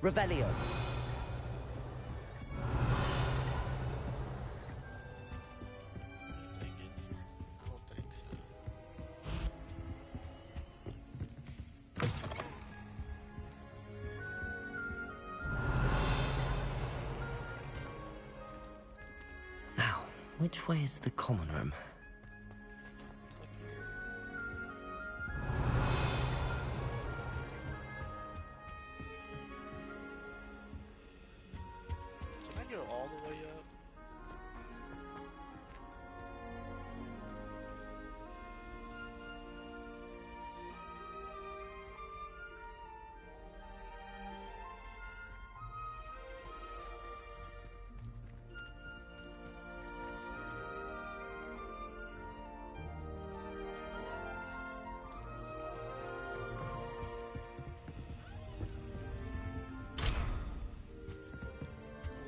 Revelio. I don't think so. Now, which way is the common room? Can I go all the way up?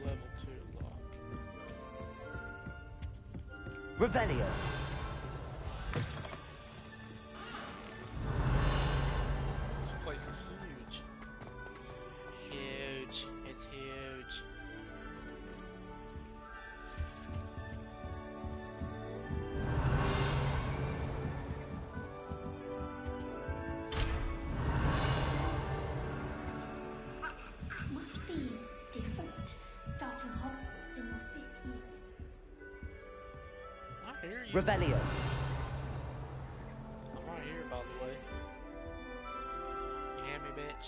Level 2 lock. Revelio. This place is huge. Huge. It's huge. Must be different, starting Hogwarts in your 5th year. I hear you. Revelio. I'm right here, by the way. You hear me, bitch?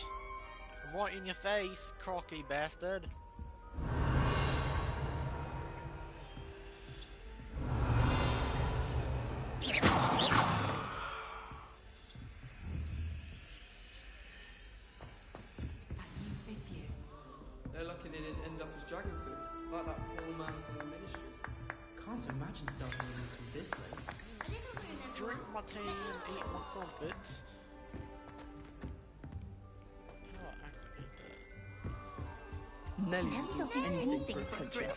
I'm right in your face, crocky bastard. They're lucky they didn't end up as dragon food, like that poor man from the ministry. Can't imagine starting a new from this late. Drink my tea and eat my crumpets. How do I activate that? Nelly Nelly will will do anything for a attention. thrill.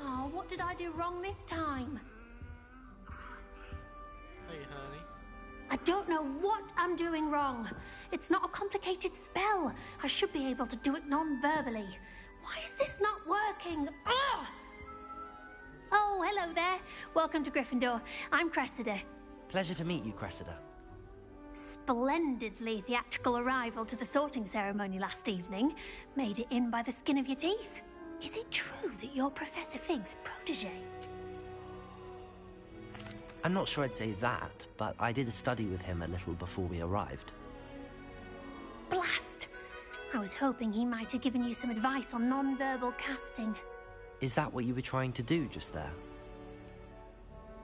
Oh, what did I do wrong this time? Hey, honey. I don't know what I'm doing wrong. It's not a complicated spell. I should be able to do it non-verbally. Why is this not working? Ugh! Oh, hello there. Welcome to Gryffindor. I'm Cressida. Pleasure to meet you, Cressida. Splendidly theatrical arrival to the sorting ceremony last evening. Made it in by the skin of your teeth. Is it true that you're Professor Fig's protege? I'm not sure I'd say that, but I did study with him a little before we arrived. Blast! I was hoping he might have given you some advice on non-verbal casting. Is that what you were trying to do just there?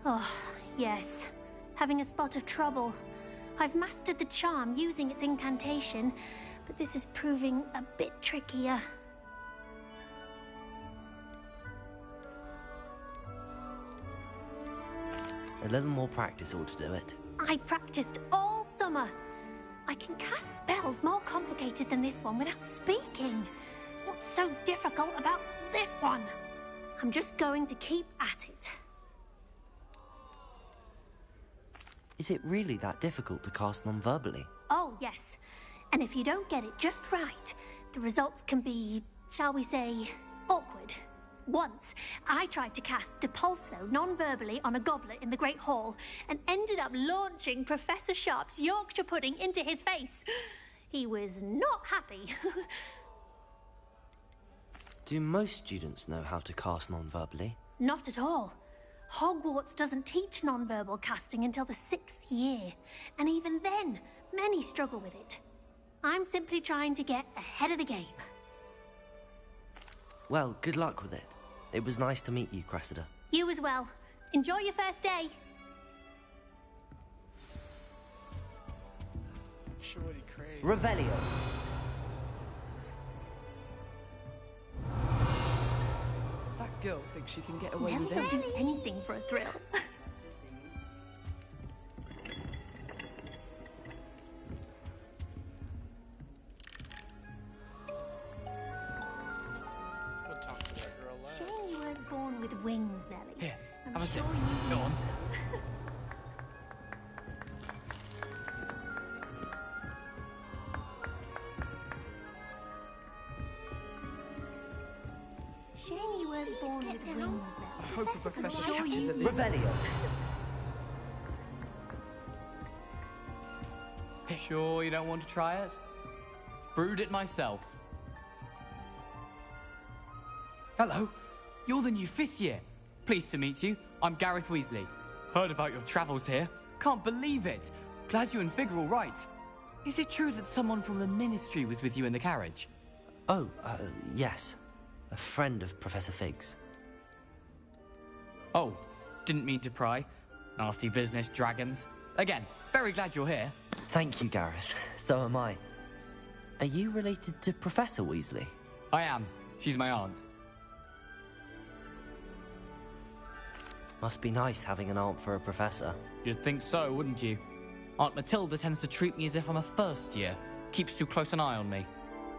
Oh, yes. Having a spot of trouble. I've mastered the charm using its incantation, but this is proving a bit trickier. A little more practice ought to do it. I practiced all summer. I can cast spells more complicated than this one without speaking. What's so difficult about this one? I'm just going to keep at it. Is it really that difficult to cast non-verbally? Oh, yes. And if you don't get it just right, the results can be, shall we say, awkward. Once, I tried to cast Depulso non-verbally on a goblet in the Great Hall and ended up launching Professor Sharp's Yorkshire pudding into his face. He was not happy. Do most students know how to cast non-verbally? Not at all. Hogwarts doesn't teach non-verbal casting until the 6th year, and even then, many struggle with it. I'm simply trying to get ahead of the game. Well, good luck with it. It was nice to meet you, Cressida. You as well. Enjoy your first day. Shorty crazy. Revelio. That girl thinks she can get away Nelly with will do anything. anything for a thrill. We'll talk to that girl last. Shame you weren't born with wings, Nelly. Here, I'm have a sure sip. you Go need on. them. Shame you weren't born with wings then. I hope the professor Sure catches you- it this time. Revelio. Sure you don't want to try it? Brewed it myself. Hello, you're the new 5th year. Pleased to meet you. I'm Gareth Weasley. Heard about your travels here. Can't believe it. Glad you and Fig are all right. Is it true that someone from the Ministry was with you in the carriage? Oh, yes. A friend of Professor Fig's. Oh, didn't mean to pry. Nasty business, dragons. Again, very glad you're here. Thank you, Gareth. So am I. Are you related to Professor Weasley? I am. She's my aunt. Must be nice having an aunt for a professor. You'd think so, wouldn't you? Aunt Matilda tends to treat me as if I'm a first year. Keeps too close an eye on me.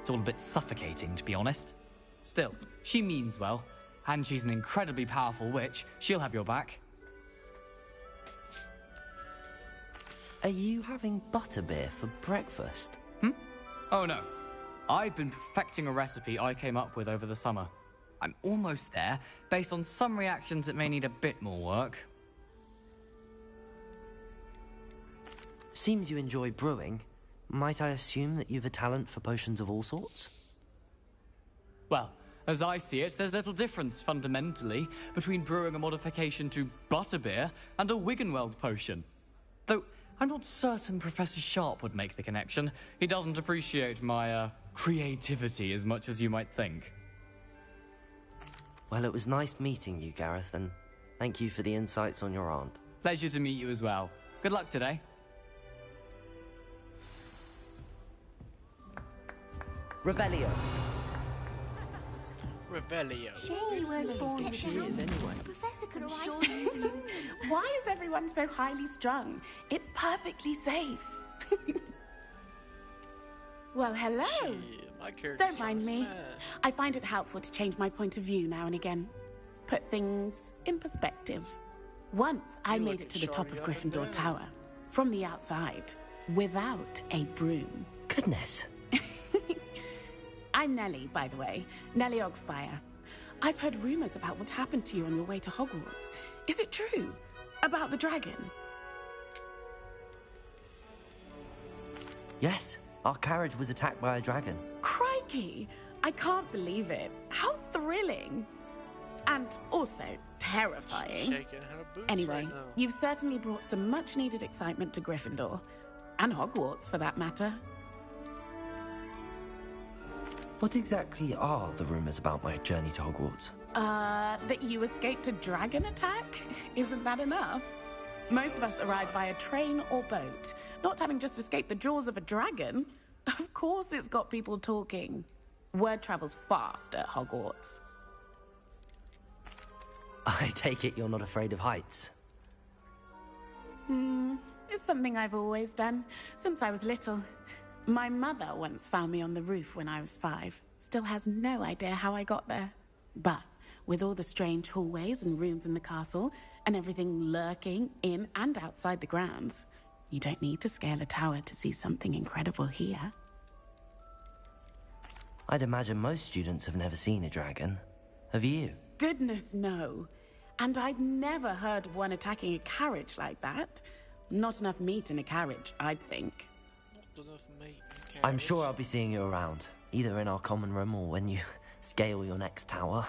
It's all a bit suffocating, to be honest. Still, she means well, and she's an incredibly powerful witch. She'll have your back. Are you having butterbeer for breakfast? Oh no. I've been perfecting a recipe I came up with over the summer. I'm almost there, based on some reactions that may need a bit more work. Seems you enjoy brewing. Might I assume that you've a talent for potions of all sorts? Well, as I see it, there's little difference, fundamentally, between brewing a modification to butterbeer and a Wiggenweld potion. Though, I'm not certain Professor Sharp would make the connection. He doesn't appreciate my, creativity as much as you might think. Well, it was nice meeting you, Gareth, and thank you for the insights on your aunt. Pleasure to meet you as well. Good luck today. Revelio. Revelio. Shame you weren't born with She is anyway. The professor could assure you. Why is everyone so highly strung? It's perfectly safe. Well, hello. Shit, my character Don't mind me. I find it helpful to change my point of view now and again. Put things in perspective. Once I You made look it at to the top of Shari up and Gryffindor down. Tower, from the outside, without a broom. Goodness. I'm Nellie, by the way. Nellie Ogspire. I've heard rumors about what happened to you on your way to Hogwarts. Is it true? About the dragon? Yes, our carriage was attacked by a dragon. Crikey! I can't believe it. How thrilling! And also terrifying. Shaking her boots Anyway, right now. you've certainly brought some much-needed excitement to Gryffindor. And Hogwarts, for that matter. What exactly are the rumors about my journey to Hogwarts? That you escaped a dragon attack? Isn't that enough? Most of us arrive via train or boat. Not having just escaped the jaws of a dragon. Of course it's got people talking. Word travels fast at Hogwarts. I take it you're not afraid of heights. It's something I've always done, since I was little. My mother once found me on the roof when I was 5. Still has no idea how I got there. But with all the strange hallways and rooms in the castle, and everything lurking in and outside the grounds, you don't need to scale a tower to see something incredible here. I'd imagine most students have never seen a dragon. Have you? Goodness, no. And I'd never heard of one attacking a carriage like that. Not enough meat in a carriage, I'd think. Not enough meat in the I'm carriage. sure I'll be seeing you around, either in our common room or when you scale your next tower.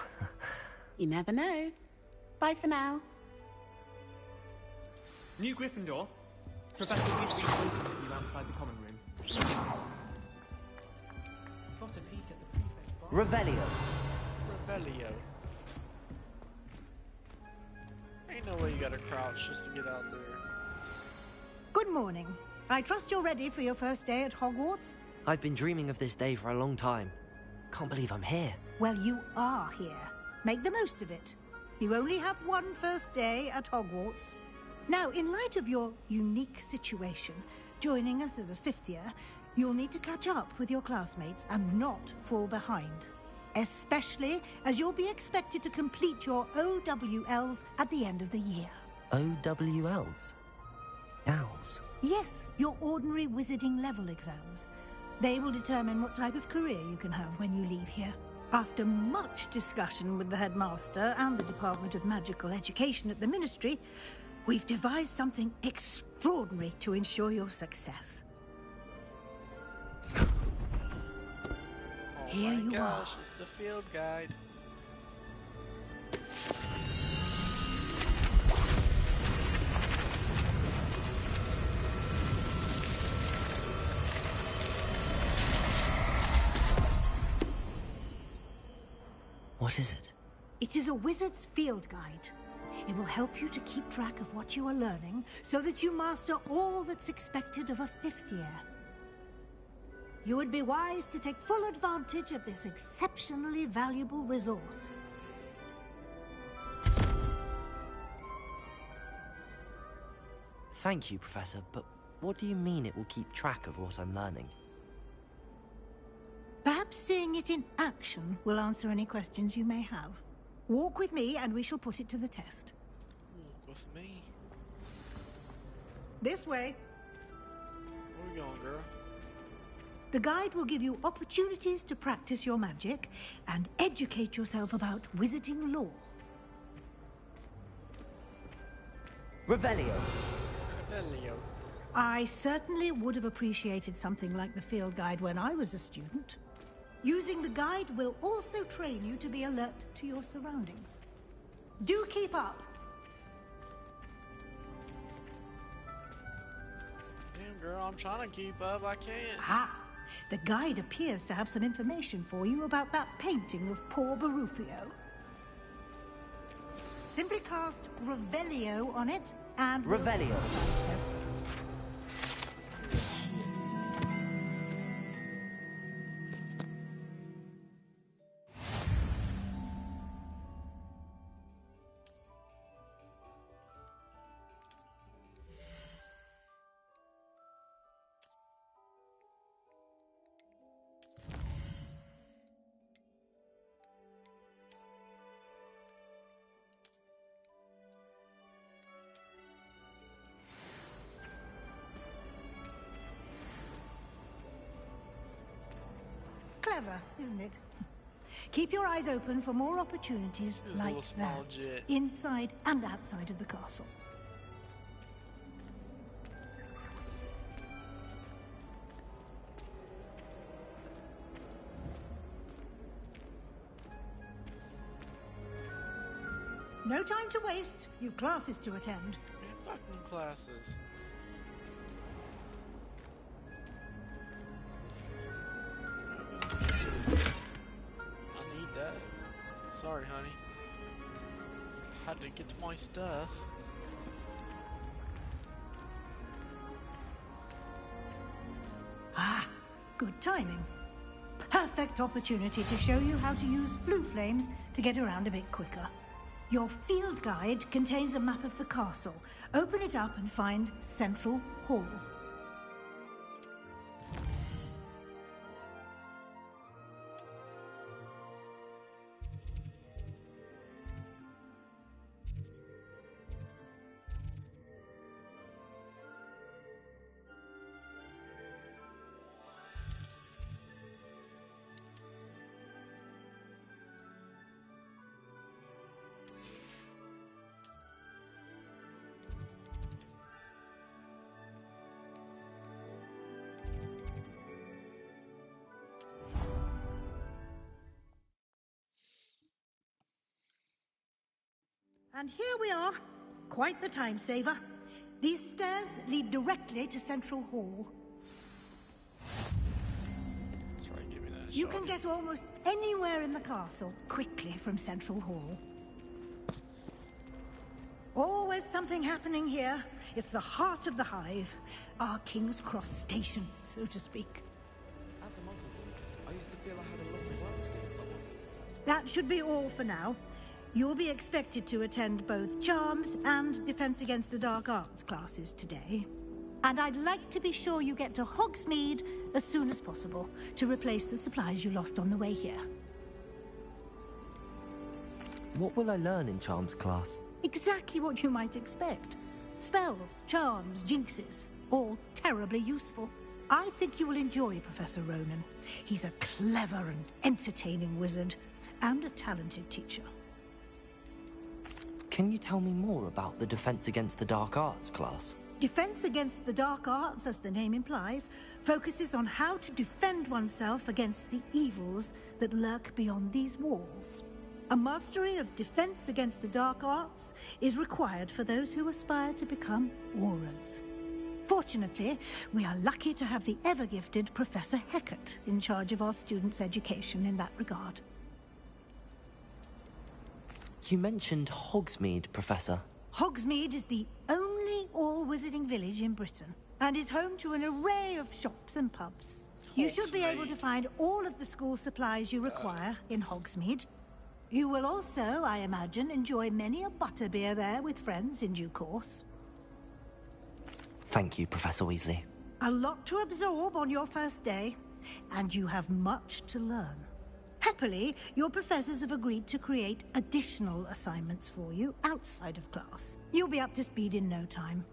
You never know. Bye for now. New Gryffindor. Professor Weasley's waiting for you outside the common room. Got a peek at the prefect bar. Revelio. Revelio. Ain't no way you gotta crouch just to get out there. Good morning. I trust you're ready for your first day at Hogwarts? I've been dreaming of this day for a long time. Can't believe I'm here. Well, you are here. Make the most of it. You only have one first day at Hogwarts. Now, in light of your unique situation, joining us as a 5th year, you'll need to catch up with your classmates and not fall behind. Especially as you'll be expected to complete your OWLs at the end of the year. OWLs? Owls? Yes, your ordinary wizarding level exams. They will determine what type of career you can have when you leave here. After much discussion with the headmaster and the Department of Magical Education at the Ministry, we've devised something extraordinary to ensure your success. Oh Here my you gosh, are. it's the field guide. What is it? It is a wizard's field guide. It will help you to keep track of what you are learning so that you master all that's expected of a 5th year. You would be wise to take full advantage of this exceptionally valuable resource. Thank you, Professor, but what do you mean it will keep track of what I'm learning? Perhaps seeing it in action will answer any questions you may have. Walk with me and we shall put it to the test. Walk with me. This way. Where we going, girl? The guide will give you opportunities to practice your magic and educate yourself about wizarding lore. Revelio! Revelio. I certainly would have appreciated something like the field guide when I was a student. Using the guide will also train you to be alert to your surroundings. Do keep up! Damn, girl, I'm trying to keep up. I can't. Ah! The guide appears to have some information for you about that painting of poor Barufio. Simply cast Revelio on it and... Revelio! Clever, isn't it? Keep your eyes open for more opportunities Here's a like little small that, jet. inside and outside of the castle. No time to waste. You've classes to attend. Man, fuck them classes. I need that. Sorry, honey. Had to get to my stuff. Ah, good timing. Perfect opportunity to show you how to use flue flames to get around a bit quicker. Your field guide contains a map of the castle. Open it up and find Central Hall. And here we are. Quite the time saver. These stairs lead directly to Central Hall. That's right, give me that You shot. can get almost anywhere in the castle quickly from Central Hall. Always something happening here. It's the heart of the hive. Our King's Cross station, so to speak. As a monk, I used to feel I had a lot of work to do if I wanted to. That should be all for now. You'll be expected to attend both Charms and Defense Against the Dark Arts classes today. And I'd like to be sure you get to Hogsmeade as soon as possible to replace the supplies you lost on the way here. What will I learn in Charms class? Exactly what you might expect. Spells, charms, jinxes, all terribly useful. I think you will enjoy Professor Ronan. He's a clever and entertaining wizard, and a talented teacher. Can you tell me more about the Defense Against the Dark Arts class? Defense Against the Dark Arts, as the name implies, focuses on how to defend oneself against the evils that lurk beyond these walls. A mastery of Defense Against the Dark Arts is required for those who aspire to become Aurors. Fortunately, we are lucky to have the ever-gifted Professor Hecat in charge of our students' education in that regard. You mentioned Hogsmeade, Professor. Hogsmeade is the only all-wizarding village in Britain, and is home to an array of shops and pubs. You should be able to find all of the school supplies you require in Hogsmeade. You will also, I imagine, enjoy many a butterbeer there with friends in due course. Thank you, Professor Weasley. A lot to absorb on your first day, and you have much to learn. Happily, your professors have agreed to create additional assignments for you outside of class. You'll be up to speed in no time.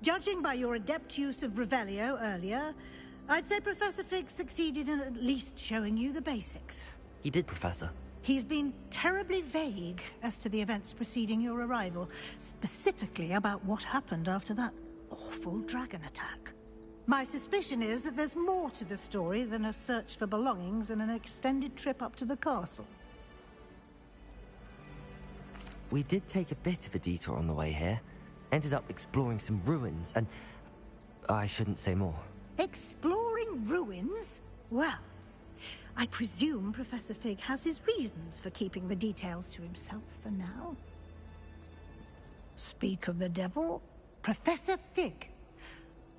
Judging by your adept use of Revelio earlier, I'd say Professor Fig succeeded in at least showing you the basics. He did, Professor. He's been terribly vague as to the events preceding your arrival, specifically about what happened after that awful dragon attack. My suspicion is that there's more to the story than a search for belongings and an extended trip up to the castle. We did take a bit of a detour on the way here. Ended up exploring some ruins and... I shouldn't say more. Exploring ruins? Well, I presume Professor Fig has his reasons for keeping the details to himself for now. Speak of the devil, Professor Fig.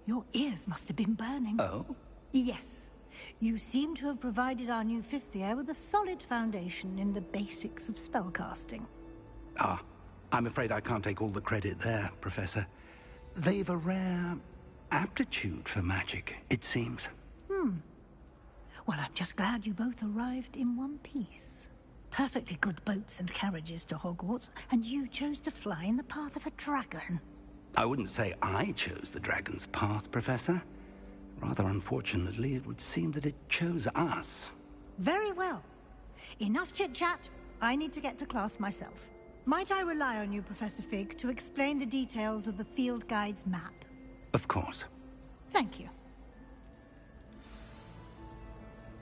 Your ears must have been burning. Oh? Yes. You seem to have provided our new fifth year with a solid foundation in the basics of spellcasting. Ah, I'm afraid I can't take all the credit there, Professor. They've a rare aptitude for magic, it seems. Well, I'm just glad you both arrived in one piece. Perfectly good boats and carriages to Hogwarts, and you chose to fly in the path of a dragon. I wouldn't say I chose the dragon's path, Professor. Rather unfortunately, it would seem that it chose us. Very well. Enough chit-chat. I need to get to class myself. Might I rely on you, Professor Fig, to explain the details of the field guide's map? Of course. Thank you.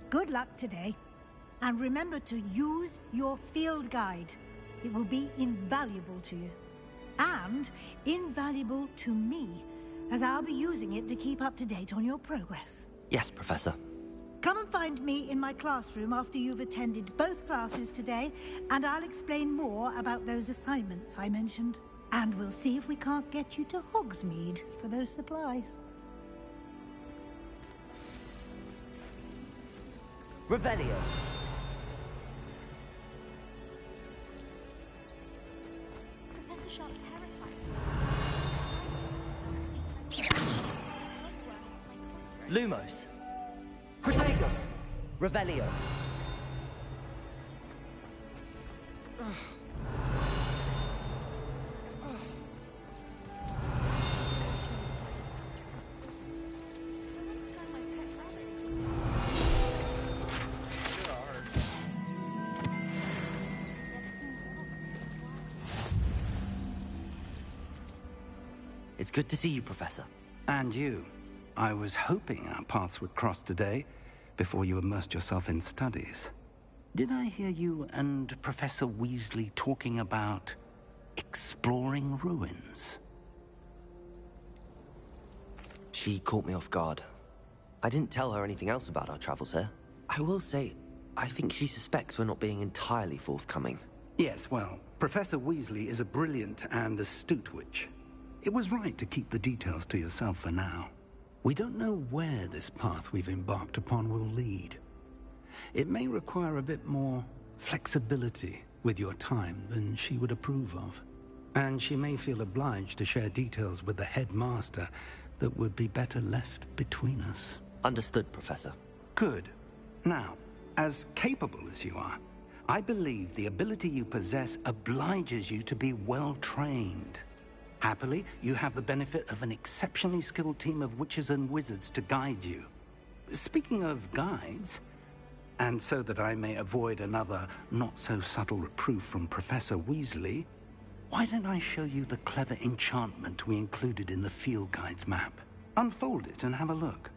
Good luck today. And remember to use your field guide. It will be invaluable to you. And invaluable to me, as I'll be using it to keep up to date on your progress. Yes, Professor. Come and find me in my classroom after you've attended both classes today, and I'll explain more about those assignments I mentioned. And we'll see if we can't get you to Hogsmeade for those supplies. Revelio. Professor Sharp's terrified. Lumos. Protego. Revelio. It's good to see you, Professor. And you. I was hoping our paths would cross today, before you immersed yourself in studies. Did I hear you and Professor Weasley talking about exploring ruins? She caught me off guard. I didn't tell her anything else about our travels here. I will say, I think she suspects we're not being entirely forthcoming. Yes, well, Professor Weasley is a brilliant and astute witch. It was right to keep the details to yourself for now. We don't know where this path we've embarked upon will lead. It may require a bit more flexibility with your time than she would approve of. And she may feel obliged to share details with the headmaster that would be better left between us. Understood, Professor. Good. Now, as capable as you are, I believe the ability you possess obliges you to be well trained. Happily, you have the benefit of an exceptionally skilled team of witches and wizards to guide you. Speaking of guides, and so that I may avoid another not-so-subtle reproof from Professor Weasley, why don't I show you the clever enchantment we included in the field guide's map? Unfold it and have a look.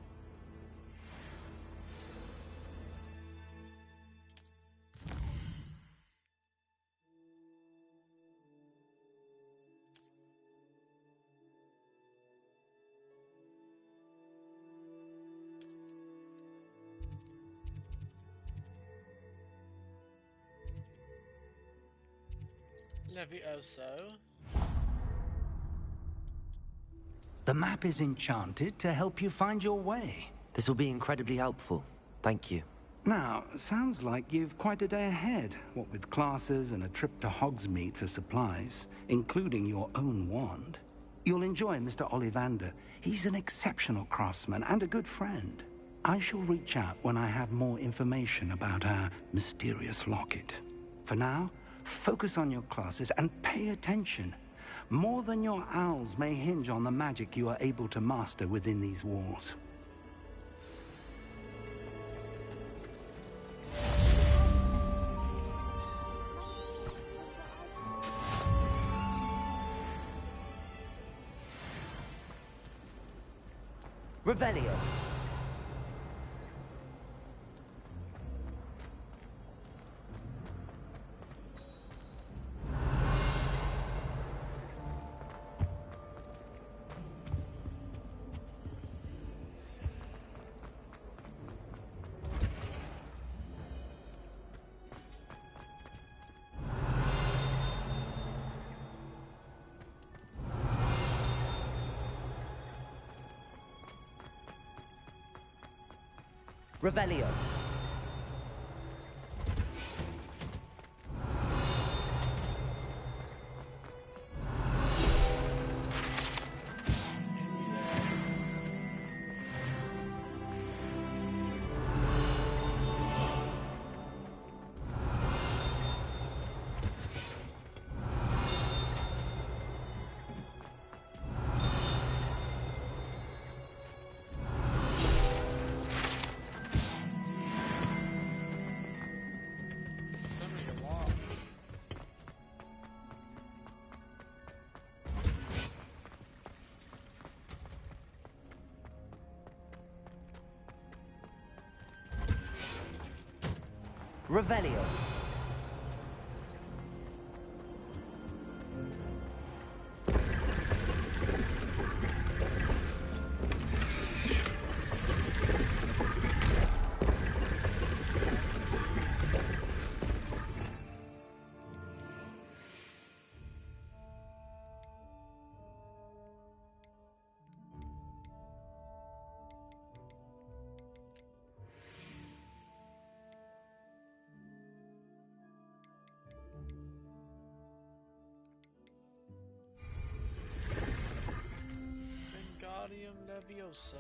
Levioso. The map is enchanted to help you find your way. This will be incredibly helpful. Thank you. Now, sounds like you've quite a day ahead, what with classes and a trip to Hogsmeade for supplies, including your own wand. You'll enjoy Mr. Ollivander. He's an exceptional craftsman and a good friend. I shall reach out when I have more information about our mysterious locket. For now, focus on your classes and pay attention. More than your owls may hinge on the magic you are able to master within these walls. Revelio. Revelio. Revelio. Wingardium Leviosa.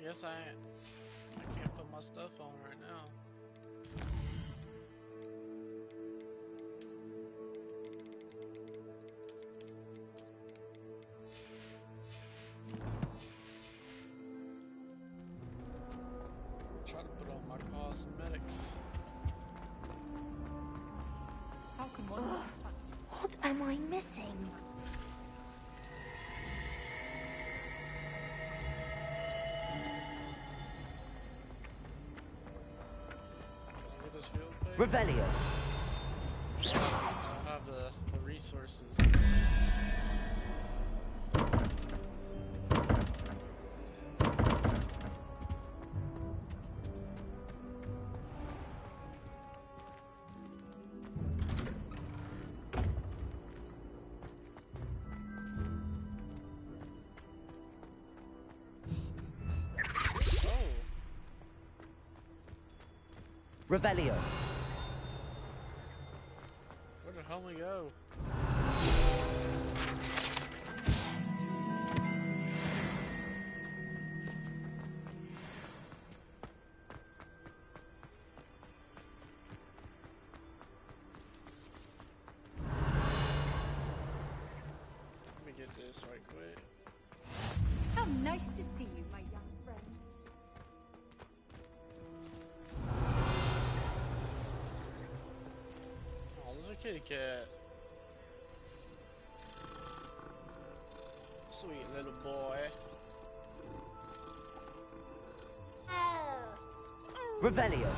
guess I can't put my stuff on right now. Try to put on my cosmetics. How can one? What am I missing? Can I get this field page? Revelio. I don't have the resources. Revelio. Where the hell we go? Let me get this right quick. How nice to see you, my young friend. Oh, there's a kitty cat. Sweet little boy. Revelio.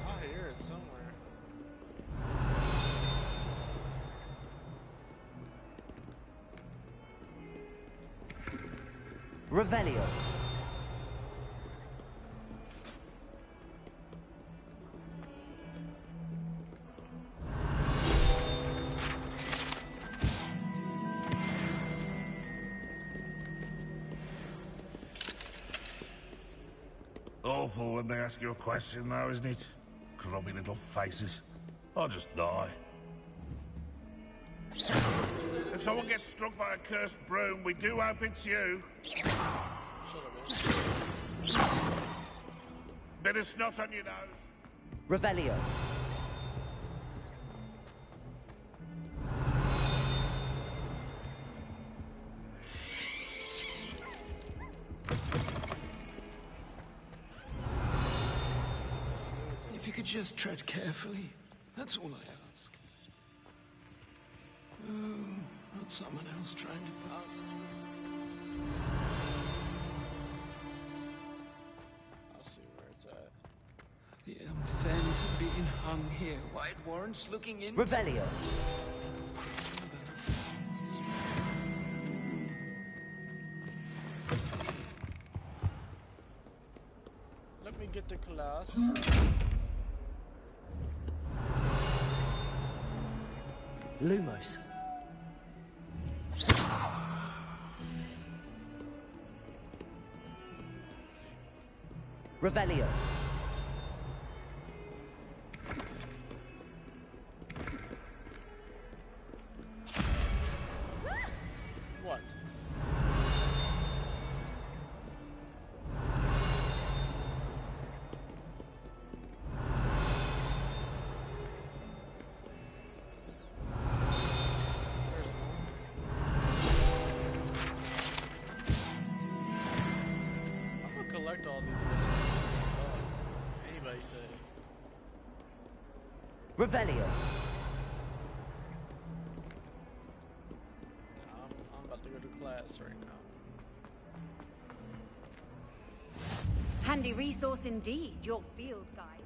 I hear it somewhere. Revelio. Awful when they ask you a question, though, isn't it? Grubby little faces. I'll just die. If someone gets struck by a cursed broom, we do hope it's you. Shut up, man. Bit of snot on your nose. Revelio. If you could just tread carefully, that's all I ask. Oh, not someone else trying to pass through. I'll see where it's at. The fens are being hung here. White warrants looking in. Revelio. Let me get the class. Lumos. Revelio. What? I'm gonna collect all these. Anybody say? Revelio. I'm about to go to class right now. Handy resource indeed, your field guide.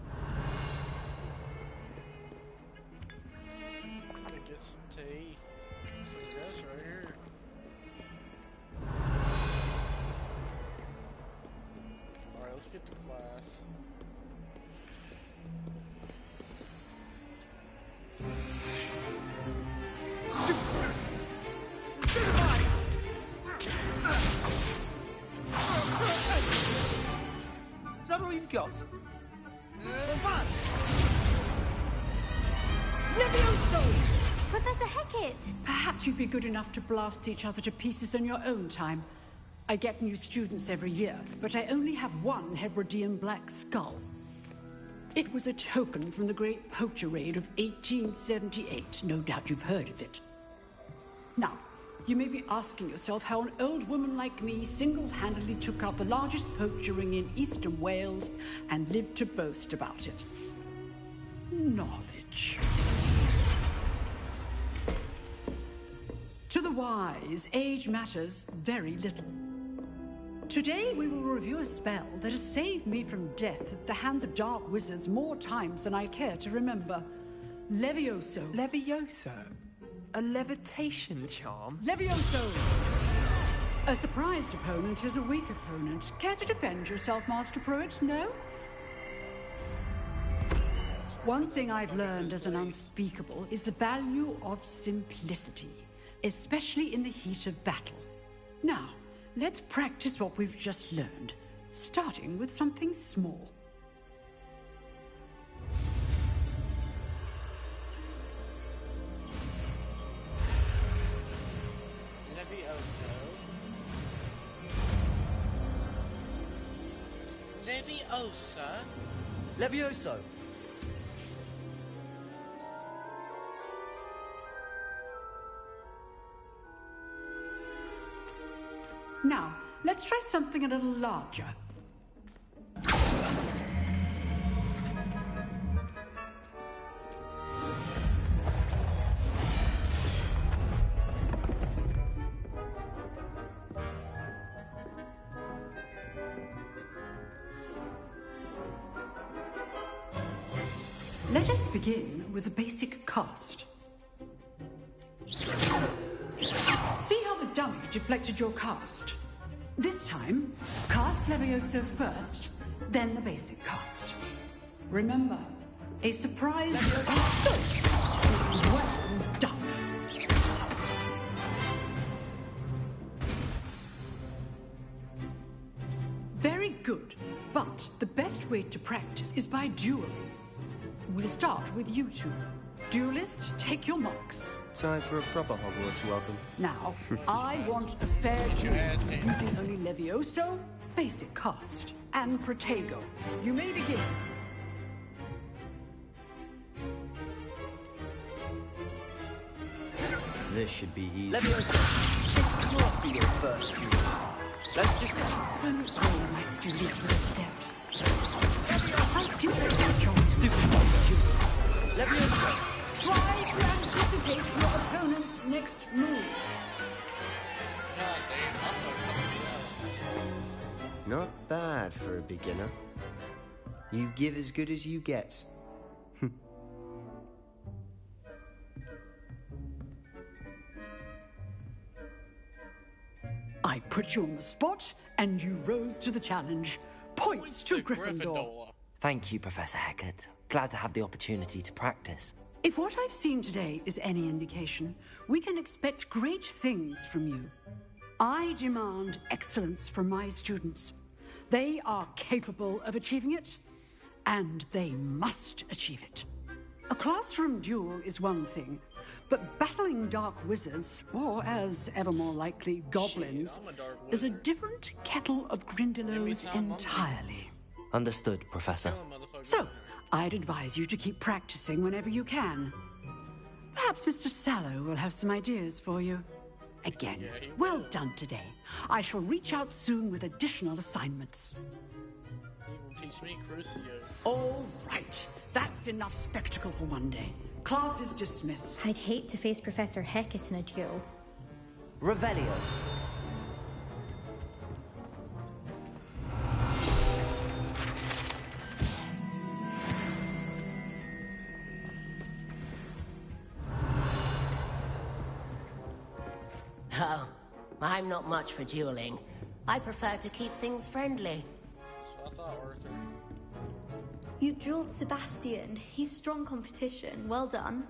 I'm gonna get some tea. Some gas right here. Alright, let's get to class. that all you've got? Levioso! Professor Hecat! Perhaps you'd be good enough to blast each other to pieces in your own time. I get new students every year, but I only have one Hebridean black skull. It was a token from the Great Poacher Raid of 1878. No doubt you've heard of it. Now, you may be asking yourself how an old woman like me single-handedly took out the largest poacher ring in eastern Wales and lived to boast about it. Knowledge. To the wise, age matters very little. Today we will review a spell that has saved me from death at the hands of dark wizards more times than I care to remember. Levioso. Levioso? A levitation charm? Levioso! A surprised opponent is a weak opponent. Care to defend yourself, Master Pruitt? No? One thing I've learned as an unspeakable is the value of simplicity, especially in the heat of battle. Now, let's practice what we've just learned, starting with something small. Leviosa? Levioso! Now, let's try something a little larger. Let us begin with the basic cast. See how the dummy deflected your cast? This time, cast Levioso first, then the basic cast. Remember, a surprise Levioso. Well done. Very good, but the best way to practice is by dueling. We'll start with you two. Duelists, take your marks. Time for a proper Hogwarts welcome. Now, I want a fair duel using only Levioso, basic cast, and Protego. You may begin. This should be easy. Levioso, this can't be your first duel. Let's just say... If only all of my students would step. I do that your stupid duel. Levioso! Try to anticipate your opponent's next move. Not bad for a beginner. You give as good as you get. I put you on the spot, and you rose to the challenge. Points to Gryffindor. Thank you, Professor Hecat. Glad to have the opportunity to practice. If what I've seen today is any indication, we can expect great things from you. I demand excellence from my students. They are capable of achieving it, and they must achieve it. A classroom duel is one thing, but battling dark wizards, or as ever more likely, goblins, is a different kettle of Grindylows entirely. Understood, Professor. So, I'd advise you to keep practicing whenever you can. Perhaps Mr. Sallow will have some ideas for you. Again, well done today. I shall reach out soon with additional assignments. He will teach me Crucio. All right. That's enough spectacle for one day. Class is dismissed. I'd hate to face Professor Hecat in a duel. Revelio. Oh, I'm not much for dueling. I prefer to keep things friendly. That's what I thought, Arthur. You dueled Sebastian. He's strong competition. Well done.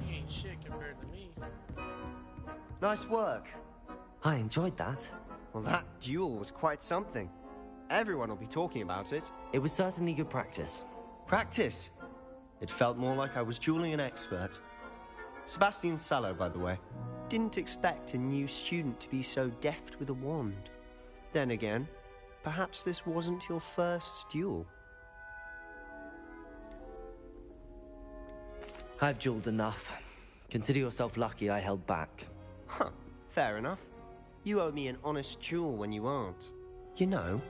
He ain't shit compared to me. Nice work. I enjoyed that. Well, that duel was quite something. Everyone will be talking about it. It was certainly good practice. Practice? It felt more like I was dueling an expert. Sebastian Sallow, by the way. Didn't expect a new student to be so deft with a wand. Then again, perhaps this wasn't your first duel. I've dueled enough. Consider yourself lucky I held back. Huh, fair enough. You owe me an honest duel when you aren't. You know,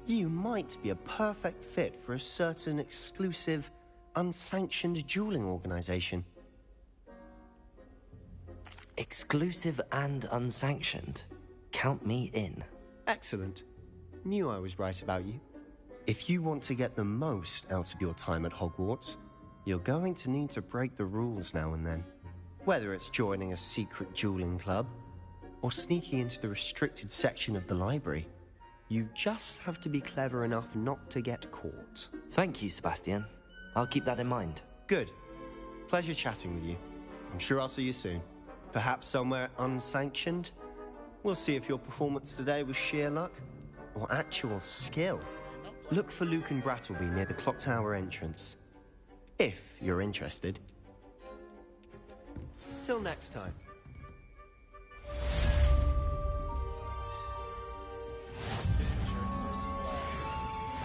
you might be a perfect fit for a certain exclusive, unsanctioned dueling organization. Exclusive and unsanctioned? Count me in. Excellent. Knew I was right about you. If you want to get the most out of your time at Hogwarts, you're going to need to break the rules now and then. Whether it's joining a secret dueling club, or sneaking into the restricted section of the library, you just have to be clever enough not to get caught. Thank you, Sebastian. I'll keep that in mind. Good. Pleasure chatting with you. I'm sure I'll see you soon. Perhaps somewhere unsanctioned? We'll see if your performance today was sheer luck or actual skill. Look for Luke and Brattleby near the clock tower entrance. If you're interested. Till next time.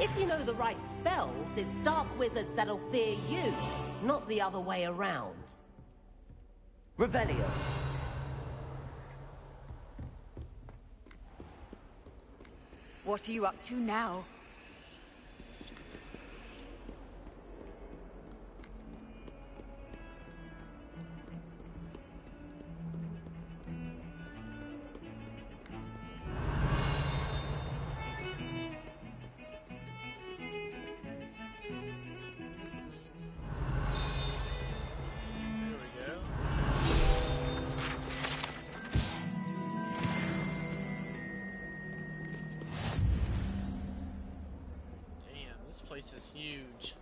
If you know the right spells, it's dark wizards that'll fear you, not the other way around. Revelio. What are you up to now? This is huge.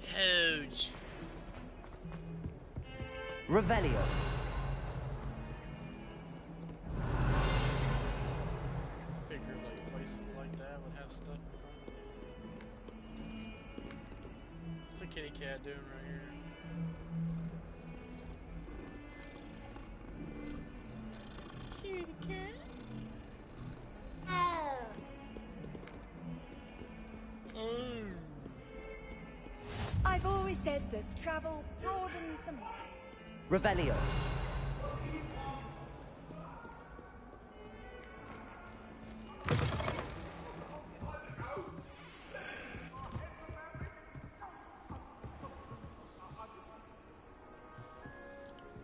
Huge. Revelio. Figured like places like that would have stuff. What's a kitty cat doing right here? Kitty cat. I've always said that travel broadens the mind. Revelio.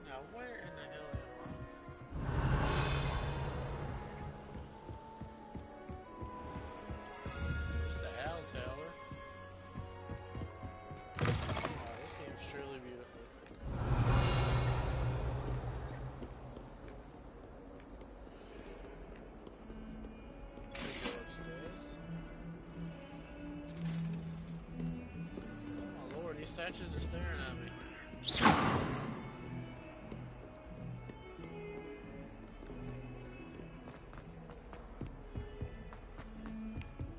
Now where in the hell am I? Where's the Owl Tower? Oh, this game's truly beautiful. Go upstairs. Oh my lord, these statues are staring at me.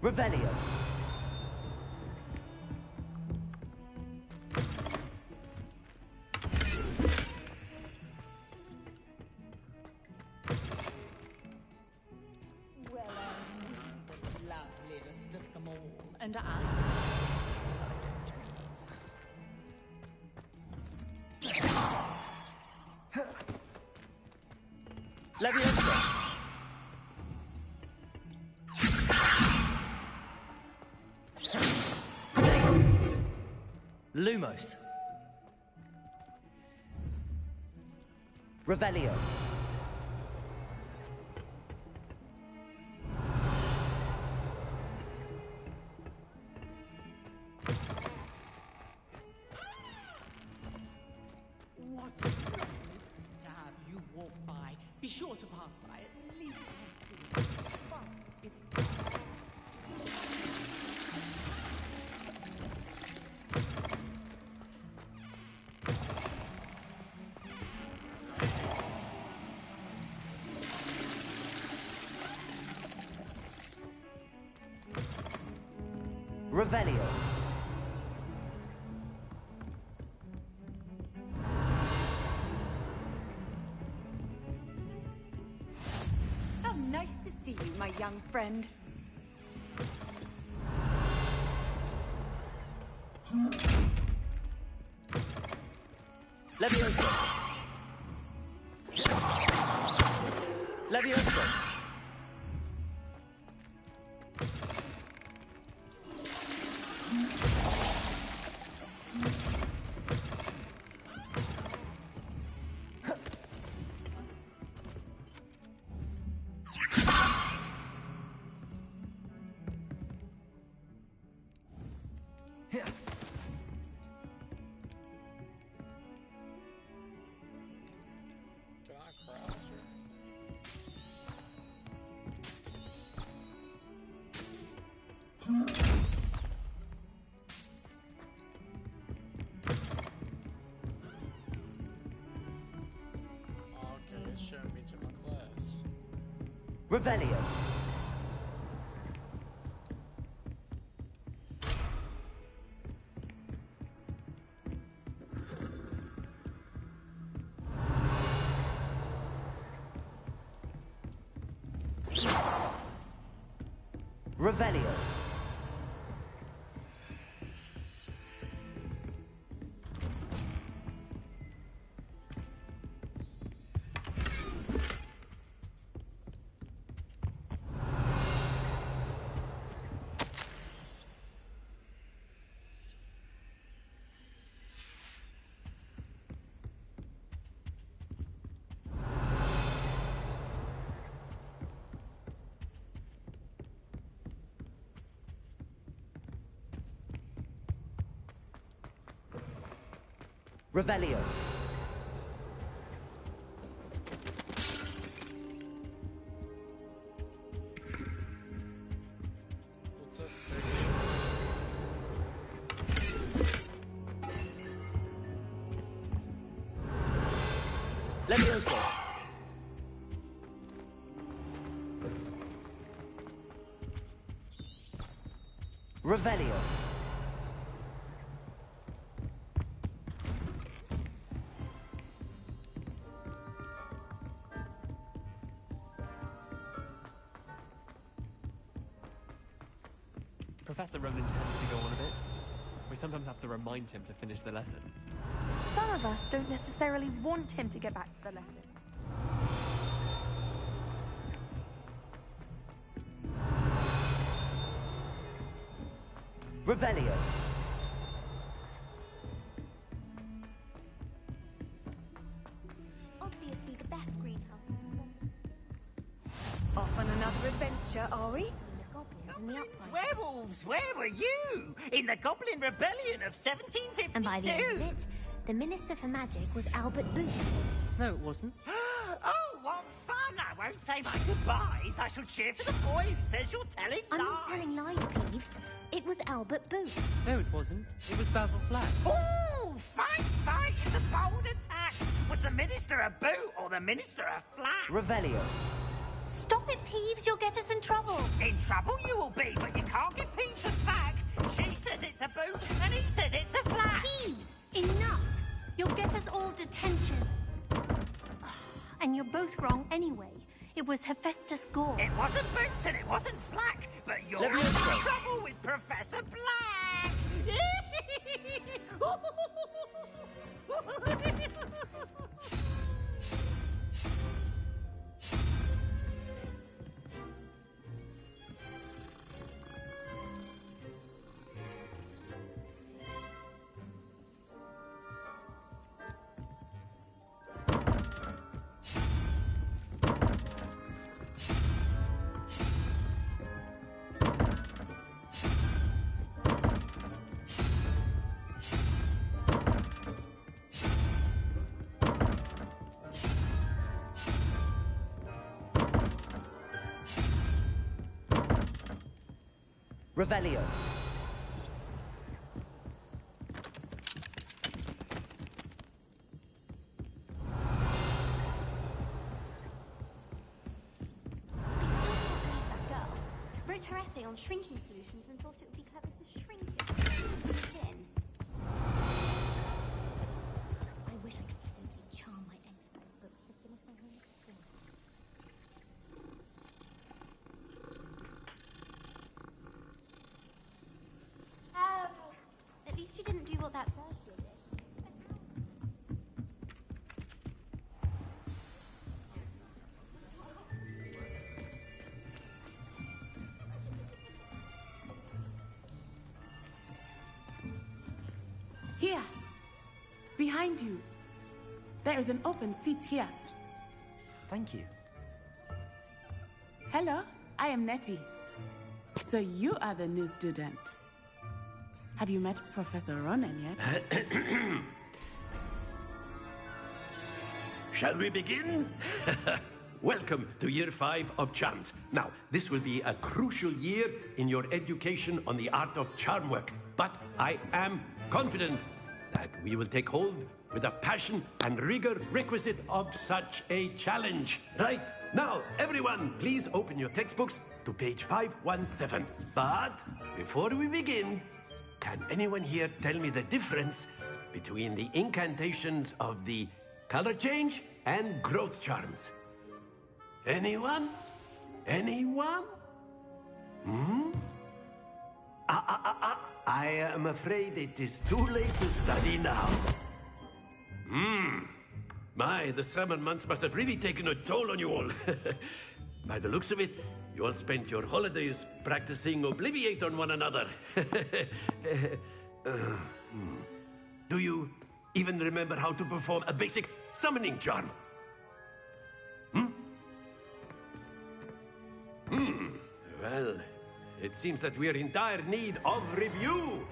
Revelio. Well, the loveliest of them all, and Leviosa. Lumos. Revelio. what a lovely to have you walk by. Be sure to pass by at least Revelio. How nice to see you, my young friend. Levioso. Levioso. Okay, it's showing me to my class. Revelio. Revelio. Revelio. What's up, Levioso. Revelio. Professor Ronan tends to go on a bit. We sometimes have to remind him to finish the lesson. Some of us don't necessarily want him to get back to the lesson. Revelio. Obviously the best greenhouse. Off on another adventure, are we? In the uprising. Werewolves, where were you? In the Goblin Rebellion of 1752. And by the end of it, the Minister for Magic was Albert Booth. No, it wasn't. Oh, what fun! I won't say my goodbyes. I shall cheer for the boy who says you're telling I'm lies. not telling lies, Peeves. It was Albert Booth. No, it wasn't. It was Basil Flack. Oh, fight! It's a bold attack. Was the Minister a boot or the Minister a flat? Revelio. Stop it, Peeves. You'll get us in trouble. In trouble you will be, but you can't give Peeves a slack. She says it's a boot, and he says it's a flat. Peeves, enough. You'll get us all detention. And you're both wrong anyway. It was Hephaestus Gore. It wasn't boot and it wasn't flack, but you're in trouble with Professor Black. Revelio. Wrote her essay on shrinking solutions and thought it would be clever to shrink got that birthday gift. Here. Behind you. There is an open seat here. Thank you. Hello, I am Nettie. So you are the new student. Have you met Professor Ronan yet? Shall we begin? Welcome to Year 5 of Charms. Now, this will be a crucial year in your education on the art of charm work. But I am confident that we will take hold with the passion and rigor requisite of such a challenge. Right, now, everyone, please open your textbooks to page 517. But before we begin, can anyone here tell me the difference between the incantations of the color change and growth charms? Anyone? Anyone? I am afraid it is too late to study now. My, the summer months must have really taken a toll on you all. By the looks of it, you all spent your holidays practicing Obliviate on one another. Do you even remember how to perform a basic summoning charm? Well, it seems that we are in dire need of review.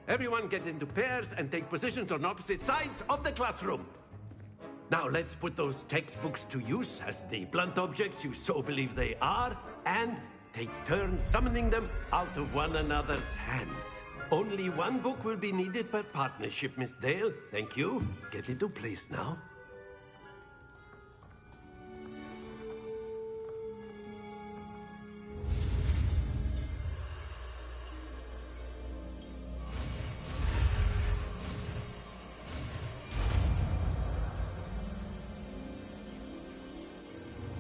Everyone get into pairs and take positions on opposite sides of the classroom. Now let's put those textbooks to use as the blunt objects you so believe they are, and take turns summoning them out of one another's hands. Only one book will be needed per partnership, Miss Dale. Thank you. Get into place now.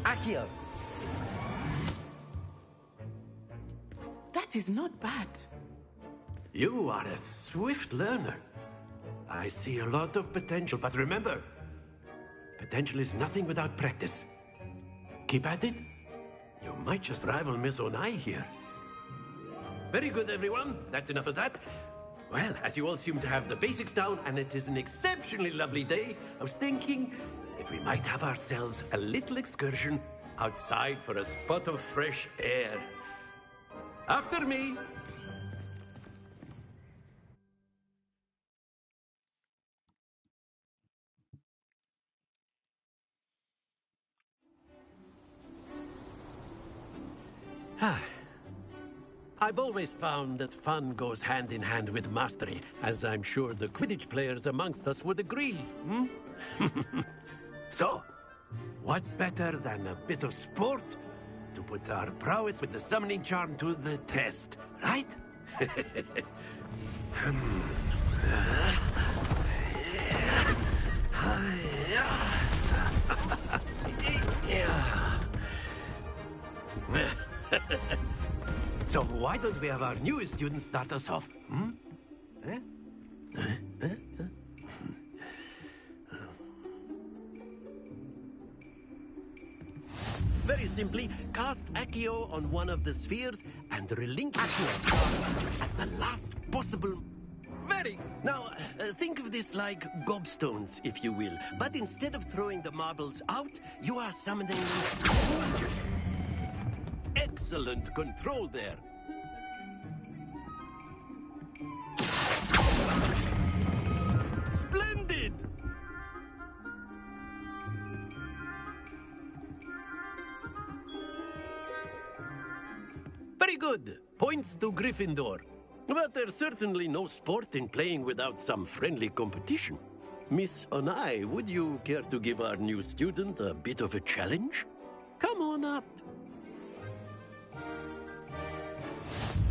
Accio! That is not bad. You are a swift learner. I see a lot of potential, but remember, potential is nothing without practice. Keep at it. You might just rival Miss Onai here. Very good, everyone. That's enough of that. Well, as you all seem to have the basics down, and it is an exceptionally lovely day, I was thinking that we might have ourselves a little excursion outside for a spot of fresh air. After me. I've always found that fun goes hand in hand with mastery, as I'm sure the Quidditch players amongst us would agree. So, what better than a bit of sport to put our prowess with the summoning charm to the test, right? So why don't we have our newest student start us off? Very simply, cast Accio on one of the spheres and relinquish it at the last possible... Now, think of this like gobstones, if you will. But instead of throwing the marbles out, you are summoning them. Excellent control there. Splendid! Very good. Points to Gryffindor. But there's certainly no sport in playing without some friendly competition. Miss Onai, would you care to give our new student a bit of a challenge? Come on up.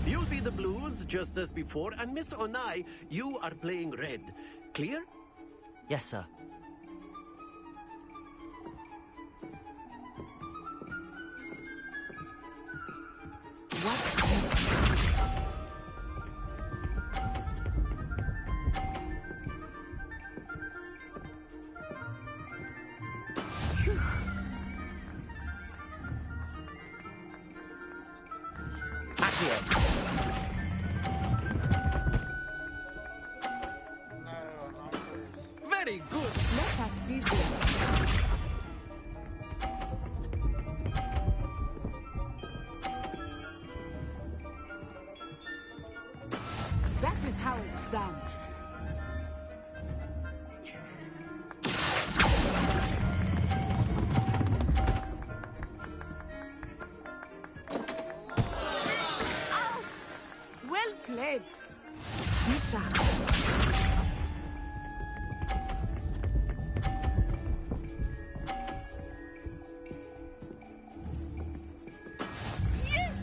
You'll be the blues, just as before, and Miss Onai, you are playing red. Clear? Yes, sir. Very good. Let us see this. That is how it's done. Well played. Be sharp. Yes!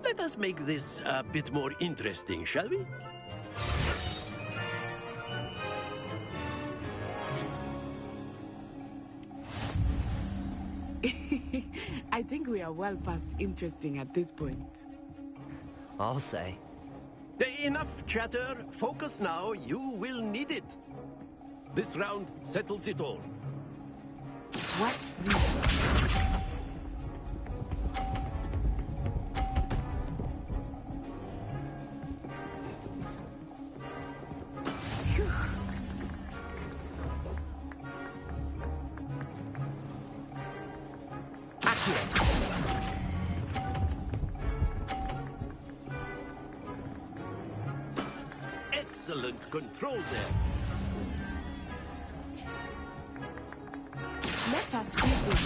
Let us make this a bit more interesting, shall we? I think we are well past interesting at this point. I'll say. Enough chatter. Focus now. You will need it. This round settles it all. Watch this. Excellent control there. Let us see this.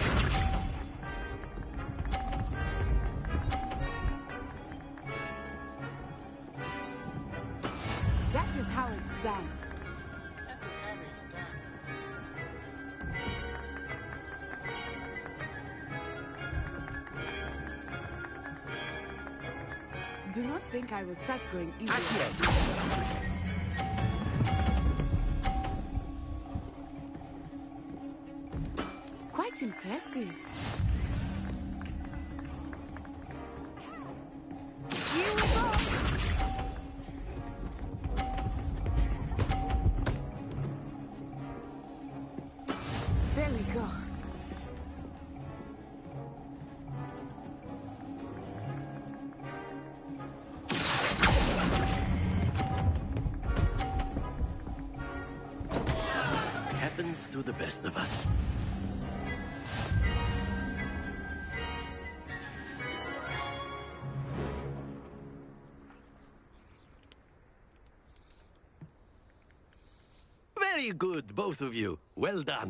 That is how it's done. Do not think I will start going easy. Quite impressive. Here we go. There we go. Happens to the best of us. Very good, both of you. Well done.